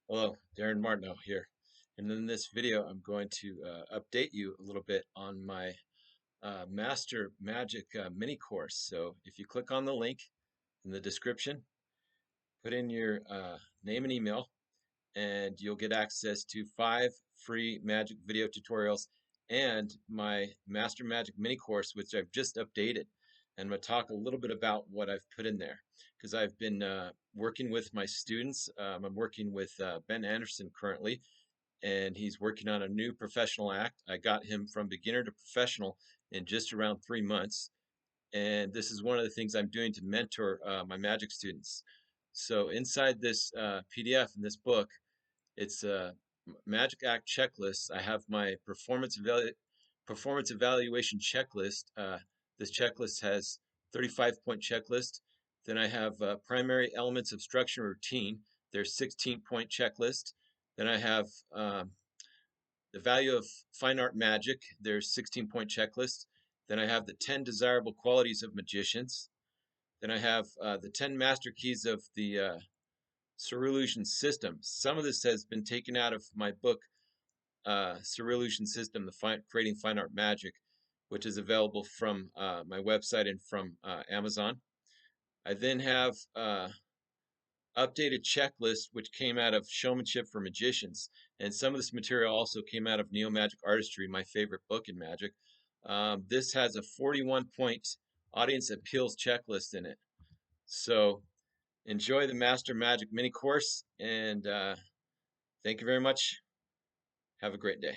Hello, Darin Martineau here. And in this video, I'm going to update you a little bit on my Master Magic mini course. So if you click on the link in the description, put in your name and email, and you'll get access to 5 free magic video tutorials and my Master Magic mini course, which I've just updated. And I'm going to talk a little bit about what I've put in there because I've been working with my students. I'm working with Ben Anderson currently, and he's working on a new professional act. I got him from beginner to professional in just around 3 months. And this is one of the things I'm doing to mentor my magic students. So inside this PDF in this book, it's a magic act checklist. I have my performance evaluation checklist. This checklist has 35-point checklist. Then I have primary elements of structure and routine. There's 16-point checklist. Then I have the value of fine art magic. There's 16-point checklist. Then I have the 10 desirable qualities of magicians. Then I have the 10 master keys of the Cerulean system. Some of this has been taken out of my book, Cerulean System, Creating Fine Art Magic, which is available from my website and from Amazon. I then have updated checklist, which came out of Showmanship for Magicians. And some of this material also came out of Neo Magic Artistry, my favorite book in magic. This has a 41-point audience appeals checklist in it. So enjoy the Master Magic mini course, and thank you very much. Have a great day.